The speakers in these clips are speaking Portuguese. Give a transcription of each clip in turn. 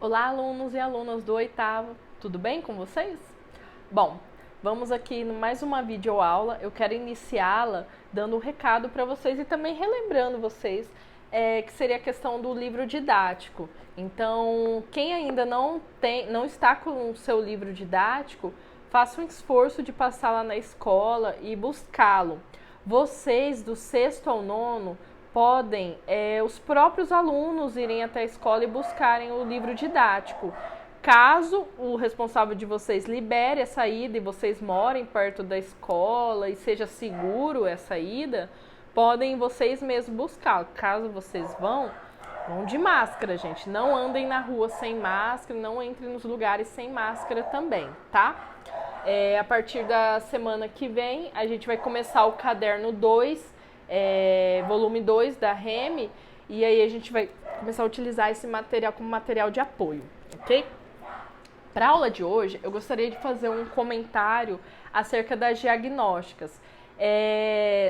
Olá, alunos e alunas do oitavo, tudo bem com vocês? Bom, vamos aqui em mais uma videoaula. Eu quero iniciá-la dando um recado para vocês e também relembrando vocês que seria a questão do livro didático. Então, quem ainda não está com o seu livro didático, faça um esforço de passar lá na escola e buscá-lo. Vocês, do sexto ao nono, podem os próprios alunos irem até a escola e buscarem o livro didático. Caso o responsável de vocês libere essa ida e vocês morem perto da escola e seja seguro essa ida, podem vocês mesmos buscar. Caso vocês vão de máscara, gente. Não andem na rua sem máscara, não entrem nos lugares sem máscara também, tá? A partir da semana que vem, a gente vai começar o caderno 2, volume 2 da REME, e aí a gente vai começar a utilizar esse material como material de apoio, ok? Para a aula de hoje, eu gostaria de fazer um comentário acerca das diagnósticas.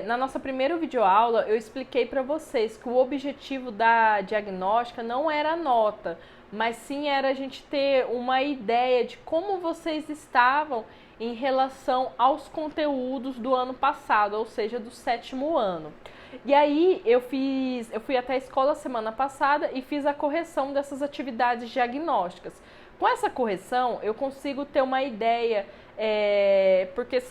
Na nossa primeira videoaula, eu expliquei para vocês que o objetivo da diagnóstica não era a nota, mas sim era a gente ter uma ideia de como vocês estavam em relação aos conteúdos do ano passado, ou seja, do sétimo ano. E aí eu fui até a escola semana passada e fiz a correção dessas atividades diagnósticas. Com essa correção, eu consigo ter uma ideia, porque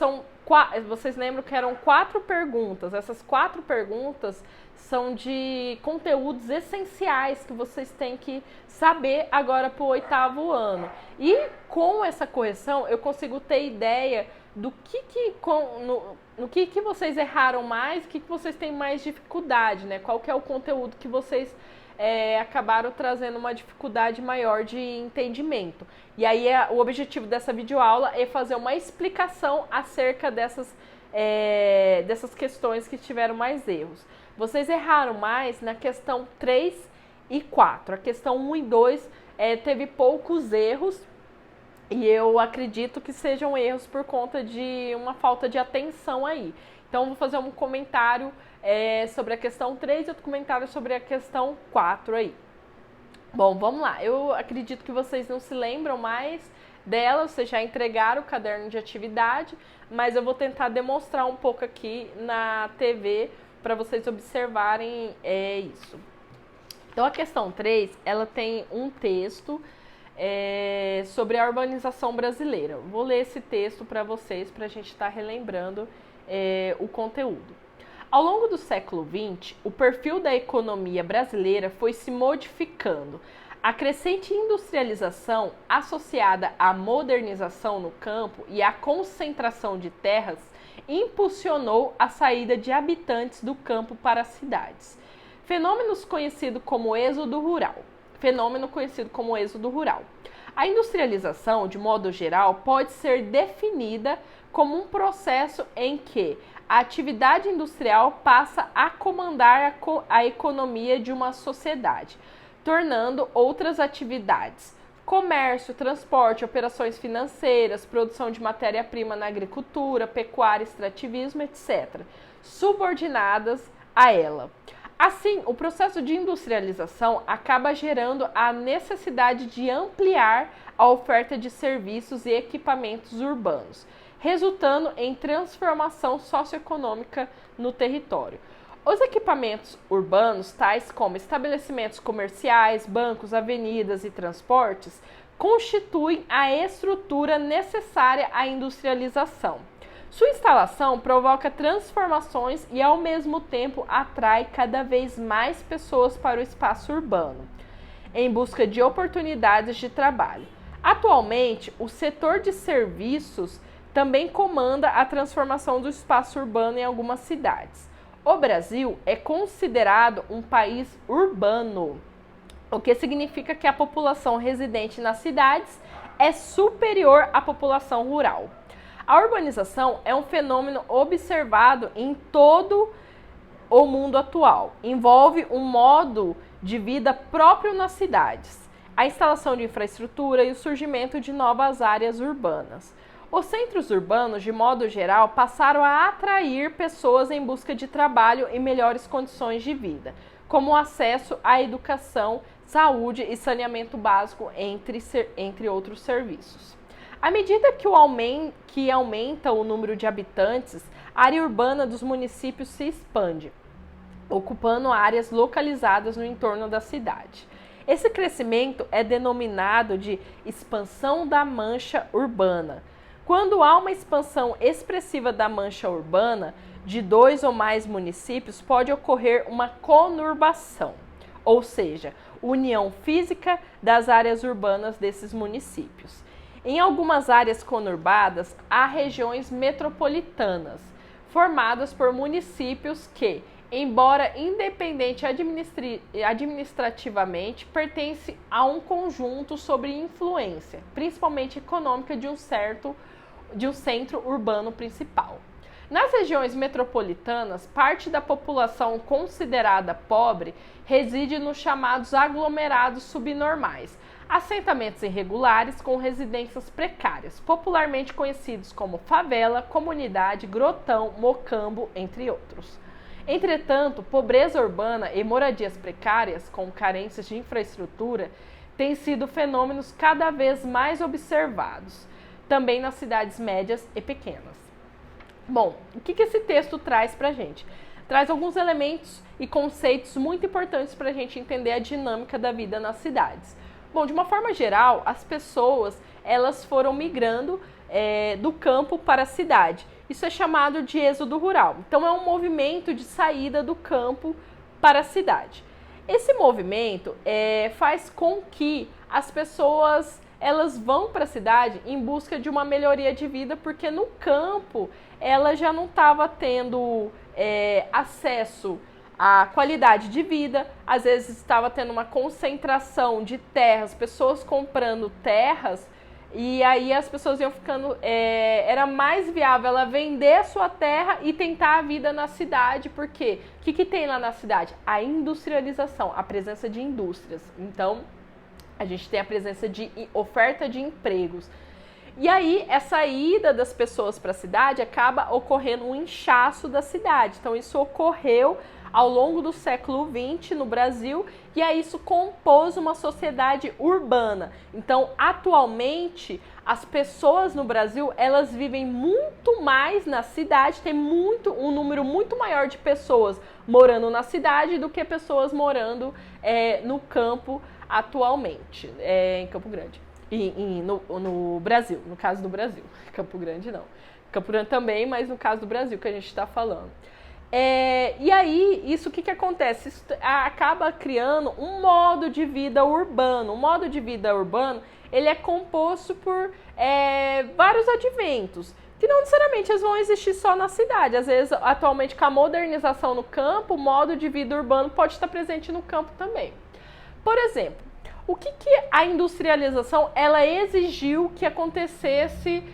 vocês lembram que eram 4 perguntas. Essas 4 perguntas são de conteúdos essenciais que vocês têm que saber agora para o oitavo ano. E com essa correção, eu consigo ter ideia do no que vocês erraram mais, o que vocês têm mais dificuldade, né? Qual que é o conteúdo que vocês acabaram trazendo uma dificuldade maior de entendimento. E aí o objetivo dessa videoaula é fazer uma explicação acerca dessas questões que tiveram mais erros. Vocês erraram mais na questão 3 e 4. A questão 1 e 2 teve poucos erros, e eu acredito que sejam erros por conta de uma falta de atenção aí. Então, eu vou fazer um comentário sobre a questão 3 e outro comentário sobre a questão 4 aí. Bom, vamos lá. Eu acredito que vocês não se lembram mais dela, vocês já entregaram o caderno de atividade, mas eu vou tentar demonstrar um pouco aqui na TV para vocês observarem isso. Então, a questão 3, ela tem um texto sobre a urbanização brasileira. Vou ler esse texto para vocês, para a gente estar relembrando o conteúdo. Ao longo do século XX, o perfil da economia brasileira foi se modificando. A crescente industrialização, associada à modernização no campo e à concentração de terras, impulsionou a saída de habitantes do campo para as cidades. Fenômeno conhecido como êxodo rural. A industrialização, de modo geral, pode ser definida como um processo em que a atividade industrial passa a comandar a economia de uma sociedade, tornando outras atividades, comércio, transporte, operações financeiras, produção de matéria-prima na agricultura, pecuária, extrativismo, etc., subordinadas a ela. Assim, o processo de industrialização acaba gerando a necessidade de ampliar a oferta de serviços e equipamentos urbanos, resultando em transformação socioeconômica no território. Os equipamentos urbanos, tais como estabelecimentos comerciais, bancos, avenidas e transportes, constituem a estrutura necessária à industrialização. Sua instalação provoca transformações e, ao mesmo tempo, atrai cada vez mais pessoas para o espaço urbano, em busca de oportunidades de trabalho. Atualmente, o setor de serviços também comanda a transformação do espaço urbano em algumas cidades. O Brasil é considerado um país urbano, o que significa que a população residente nas cidades é superior à população rural. A urbanização é um fenômeno observado em todo o mundo atual. Envolve um modo de vida próprio nas cidades, a instalação de infraestrutura e o surgimento de novas áreas urbanas. Os centros urbanos, de modo geral, passaram a atrair pessoas em busca de trabalho e melhores condições de vida, como o acesso à educação, saúde e saneamento básico, entre outros serviços. À medida que aumenta o número de habitantes, a área urbana dos municípios se expande, ocupando áreas localizadas no entorno da cidade. Esse crescimento é denominado de expansão da mancha urbana. Quando há uma expansão expressiva da mancha urbana de 2 ou mais municípios, pode ocorrer uma conurbação, ou seja, união física das áreas urbanas desses municípios. Em algumas áreas conurbadas, há regiões metropolitanas, formadas por municípios que, embora independente administrativamente, pertencem a um conjunto sob influência, principalmente econômica, de um centro urbano principal. Nas regiões metropolitanas, parte da população considerada pobre reside nos chamados aglomerados subnormais, assentamentos irregulares com residências precárias, popularmente conhecidos como favela, comunidade, grotão, mocambo, entre outros. Entretanto, pobreza urbana e moradias precárias, com carências de infraestrutura, têm sido fenômenos cada vez mais observados, também nas cidades médias e pequenas. Bom, o que esse texto traz para a gente? Traz alguns elementos e conceitos muito importantes para a gente entender a dinâmica da vida nas cidades. Bom, de uma forma geral, as pessoas elas foram migrando do campo para a cidade. Isso é chamado de êxodo rural. Então, é um movimento de saída do campo para a cidade. Esse movimento faz com que as pessoas elas vão para a cidade em busca de uma melhoria de vida, porque no campo ela já não estava tendo acesso à qualidade de vida, às vezes estava tendo uma concentração de terras, pessoas comprando terras, e aí as pessoas iam ficando, era mais viável ela vender a sua terra e tentar a vida na cidade, porque o que tem lá na cidade? A industrialização, a presença de indústrias. Então, a gente tem a presença de oferta de empregos. E aí, essa ida das pessoas para a cidade acaba ocorrendo um inchaço da cidade. Então, isso ocorreu ao longo do século XX no Brasil, e aí isso compôs uma sociedade urbana. Então, atualmente, as pessoas no Brasil, elas vivem muito mais na cidade, tem um número muito maior de pessoas morando na cidade do que pessoas morando no campo atualmente, em Campo Grande. No Brasil, no caso do Brasil. Campo Grande não. Campo Grande também, mas no caso do Brasil que a gente está falando. E aí, isso o que acontece? Isso acaba criando um modo de vida urbano. O modo de vida urbano, ele é composto por vários adventos, que não necessariamente eles vão existir só na cidade. Às vezes, atualmente, com a modernização no campo, o modo de vida urbano pode estar presente no campo também. Por exemplo, o que a industrialização ela exigiu que acontecesse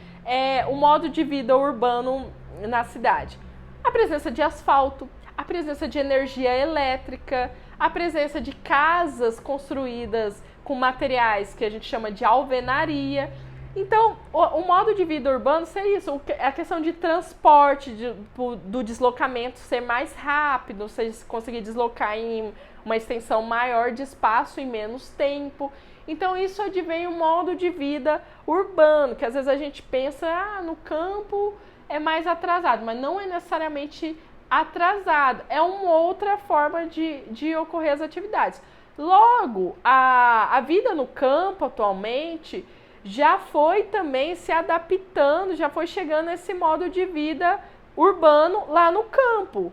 o modo de vida urbano na cidade? A presença de asfalto, a presença de energia elétrica, a presença de casas construídas com materiais que a gente chama de alvenaria. Então, o modo de vida urbano seria isso, a questão de transporte, do deslocamento ser mais rápido, você conseguir deslocar em uma extensão maior de espaço em menos tempo. Então, isso advém um modo de vida urbano, que às vezes a gente pensa, no campo é mais atrasado, mas não é necessariamente atrasado, é uma outra forma de ocorrer as atividades. Logo, a vida no campo atualmente já foi também se adaptando, já foi chegando a esse modo de vida urbano lá no campo.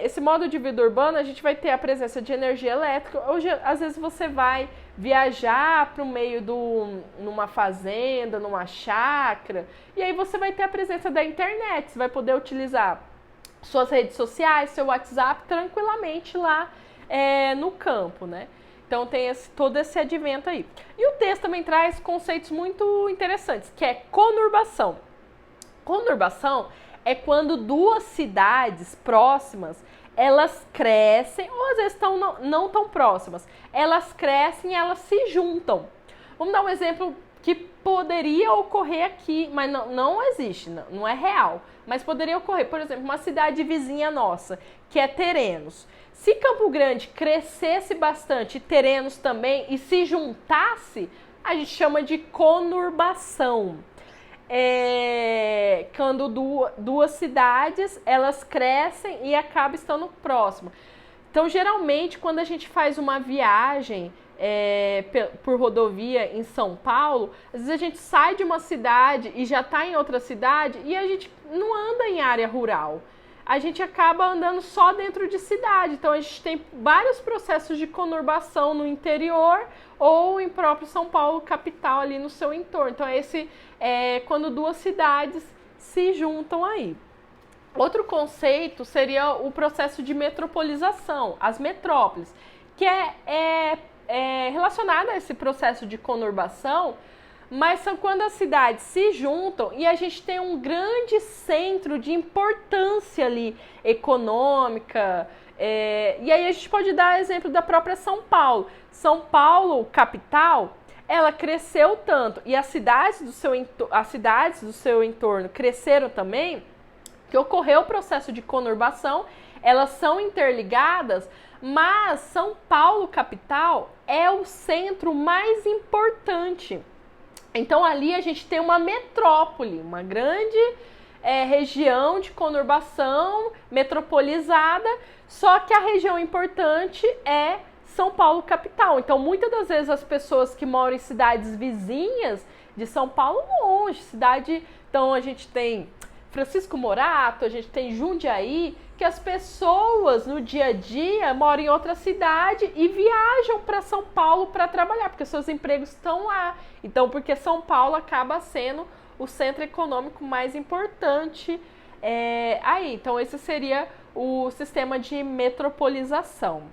Esse modo de vida urbano, a gente vai ter a presença de energia elétrica. Hoje, às vezes, você vai viajar para o meio numa fazenda, numa chácara, e aí você vai ter a presença da internet. Você vai poder utilizar suas redes sociais, seu WhatsApp, tranquilamente lá no campo, né? Então tem todo esse advento aí. E o texto também traz conceitos muito interessantes, que é conurbação. Conurbação é quando duas cidades próximas, elas crescem, ou às vezes não tão próximas, elas crescem e elas se juntam. Vamos dar um exemplo que poderia ocorrer aqui, mas não existe, não é real. Mas poderia ocorrer, por exemplo, uma cidade vizinha nossa, que é Terenos. Se Campo Grande crescesse bastante, Terenos também, e se juntasse, a gente chama de conurbação. Quando duas cidades, elas crescem e acabam estando próximas. Então, geralmente, quando a gente faz uma viagem por rodovia em São Paulo, às vezes a gente sai de uma cidade e já está em outra cidade e a gente não anda em área rural. A gente acaba andando só dentro de cidade. Então, a gente tem vários processos de conurbação no interior ou em próprio São Paulo, capital, ali no seu entorno. Então, esse é quando duas cidades se juntam aí. Outro conceito seria o processo de metropolização, as metrópoles, que é relacionado a esse processo de conurbação, mas são quando as cidades se juntam e a gente tem um grande centro de importância ali, econômica, e aí a gente pode dar exemplo da própria São Paulo. São Paulo, capital, ela cresceu tanto, e as cidades do seu entorno cresceram também, que ocorreu o processo de conurbação, elas são interligadas, mas São Paulo, capital, é o centro mais importante. Então, ali a gente tem uma metrópole, uma grande região de conurbação metropolizada, só que a região importante é São Paulo, capital. Então, muitas das vezes as pessoas que moram em cidades vizinhas de São Paulo, longe, então a gente tem Francisco Morato, a gente tem Jundiaí, que as pessoas no dia a dia moram em outra cidade e viajam para São Paulo para trabalhar, porque seus empregos estão lá. Então, porque São Paulo acaba sendo o centro econômico mais importante aí. Então, esse seria o sistema de metropolização.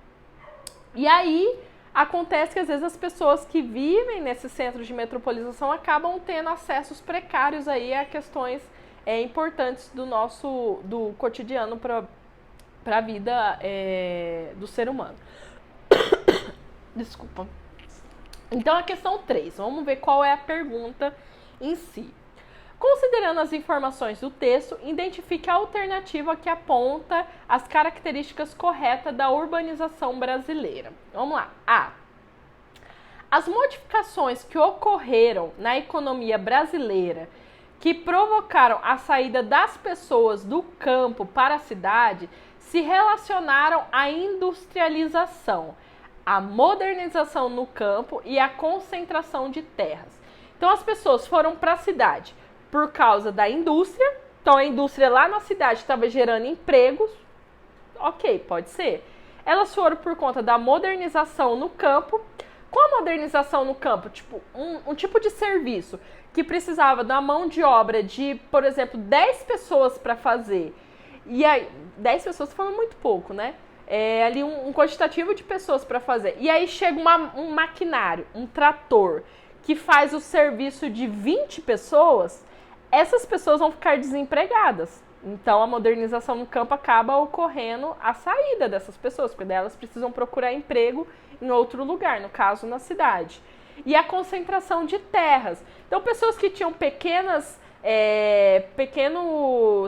E aí, acontece que às vezes as pessoas que vivem nesse centro de metropolização acabam tendo acessos precários aí a questões importantes do cotidiano para a vida do ser humano. Desculpa. Então, a questão 3. Vamos ver qual é a pergunta em si. Considerando as informações do texto, identifique a alternativa que aponta as características corretas da urbanização brasileira. Vamos lá. A. As modificações que ocorreram na economia brasileira que provocaram a saída das pessoas do campo para a cidade se relacionaram à industrialização, à modernização no campo e à concentração de terras. Então, as pessoas foram para a cidade por causa da indústria. Então, a indústria lá na cidade estava gerando empregos. Ok, pode ser. Elas foram por conta da modernização no campo. Com a modernização no campo, tipo, um tipo de serviço que precisava da mão de obra de, por exemplo, 10 pessoas para fazer. E aí, 10 pessoas foram muito pouco, né? Ali um quantitativo de pessoas para fazer. E aí chega um maquinário, um trator, que faz o serviço de 20 pessoas, essas pessoas vão ficar desempregadas. Então, a modernização no campo acaba ocorrendo a saída dessas pessoas, porque elas precisam procurar emprego em outro lugar, no caso, na cidade. E a concentração de terras. Então, pessoas que tinham pequenos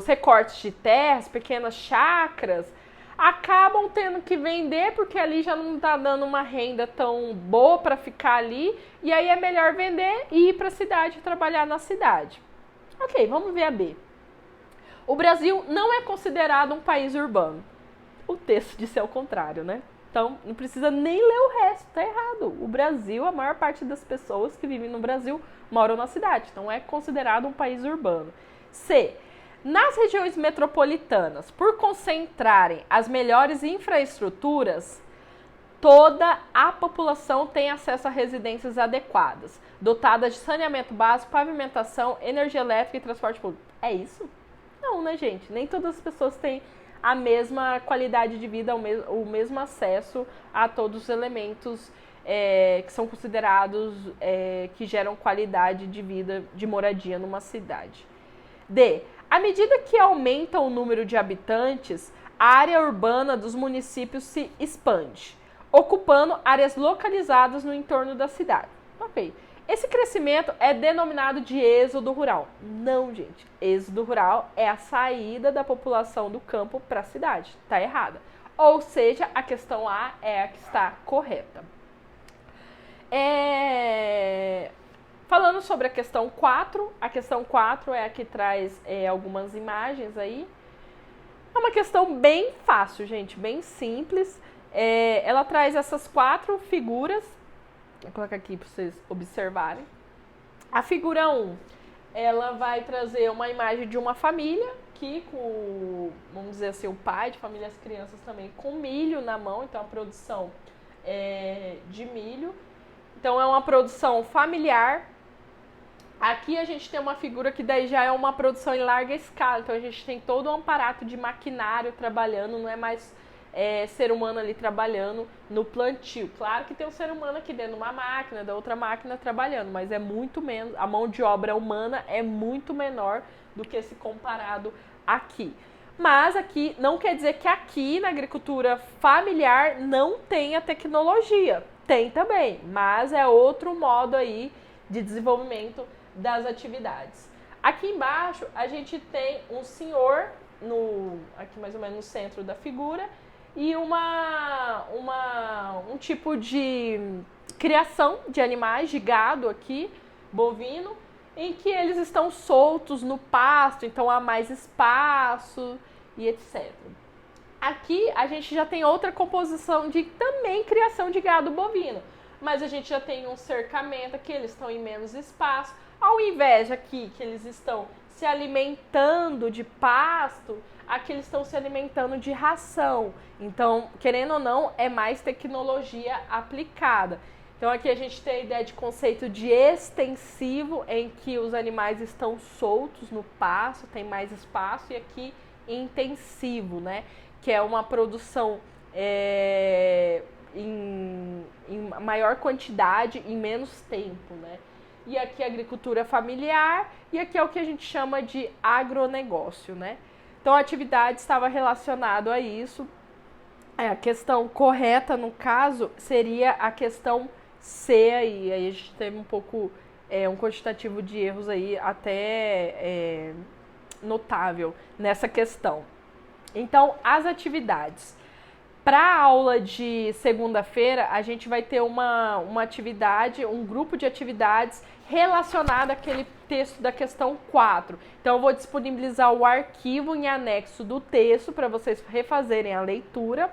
recortes de terras, pequenas chacras, acabam tendo que vender, porque ali já não está dando uma renda tão boa para ficar ali, e aí é melhor vender e ir para a cidade, trabalhar na cidade. Ok, vamos ver a B. O Brasil não é considerado um país urbano. O texto disse ao contrário, né? Então, não precisa nem ler o resto, tá errado. O Brasil, a maior parte das pessoas que vivem no Brasil moram na cidade, então é considerado um país urbano. C. Nas regiões metropolitanas, por concentrarem as melhores infraestruturas, toda a população tem acesso a residências adequadas, dotadas de saneamento básico, pavimentação, energia elétrica e transporte público. É isso? Não, né, gente? Nem todas as pessoas têm a mesma qualidade de vida, o mesmo acesso a todos os elementos que são considerados que geram qualidade de vida, de moradia numa cidade. D. À medida que aumenta o número de habitantes, a área urbana dos municípios se expande, ocupando áreas localizadas no entorno da cidade. Ok. Esse crescimento é denominado de êxodo rural. Não, gente. Êxodo rural é a saída da população do campo para a cidade. Tá errada. Ou seja, a questão A é a que está correta. Falando sobre a questão 4 é a que traz algumas imagens aí. É uma questão bem fácil, gente, bem simples. Ela traz essas 4 figuras. Vou colocar aqui para vocês observarem. A figura 1, ela vai trazer uma imagem de uma família aqui com, vamos dizer assim, o pai de família e as crianças também com milho na mão. Então, a produção de milho. Então, é uma produção familiar. Aqui a gente tem uma figura que daí já é uma produção em larga escala. Então, a gente tem todo um aparato de maquinário trabalhando, não é mais ser humano ali trabalhando no plantio. Claro que tem um ser humano aqui dentro de uma máquina, da outra máquina trabalhando, mas é muito menos, a mão de obra humana é muito menor do que se comparado aqui. Mas aqui, não quer dizer que aqui na agricultura familiar não tenha tecnologia. Tem também, mas é outro modo aí de desenvolvimento das atividades. Aqui embaixo a gente tem um senhor, aqui mais ou menos no centro da figura, e um tipo de criação de animais, de gado aqui, bovino, em que eles estão soltos no pasto, então há mais espaço e etc. Aqui a gente já tem outra composição de também criação de gado bovino, mas a gente já tem um cercamento aqui, eles estão em menos espaço. Ao invés aqui que eles estão se alimentando de pasto, aqui eles estão se alimentando de ração. Então, querendo ou não, é mais tecnologia aplicada. Então, aqui a gente tem a ideia de conceito de extensivo, em que os animais estão soltos no pasto, tem mais espaço, e aqui intensivo, né? Que é uma produção em maior quantidade, em menos tempo, né? E aqui a agricultura familiar, e aqui é o que a gente chama de agronegócio, né? Então, a atividade estava relacionada a isso. A questão correta, no caso, seria a questão C aí. Aí a gente teve um pouco, um quantitativo de erros aí até notável nessa questão. Então, as atividades. Para a aula de segunda-feira, a gente vai ter uma atividade, um grupo de atividades relacionado àquele texto da questão 4. Então, eu vou disponibilizar o arquivo em anexo do texto para vocês refazerem a leitura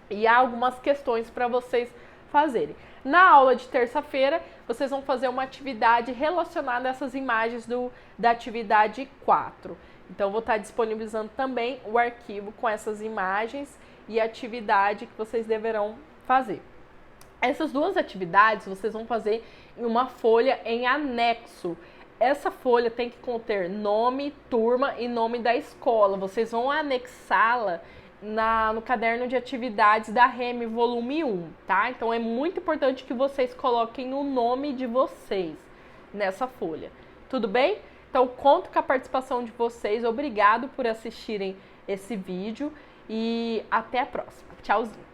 e há algumas questões para vocês fazerem. Na aula de terça-feira, vocês vão fazer uma atividade relacionada a essas imagens da atividade 4. Então, eu vou estar disponibilizando também o arquivo com essas imagens e atividade que vocês deverão fazer. Essas duas atividades vocês vão fazer em uma folha em anexo. Essa folha tem que conter nome, turma e nome da escola. Vocês vão anexá-la no caderno de atividades da REME volume 1, tá? Então é muito importante que vocês coloquem o nome de vocês nessa folha. Tudo bem? Então conto com a participação de vocês. Obrigado por assistirem esse vídeo. E até a próxima. Tchauzinho.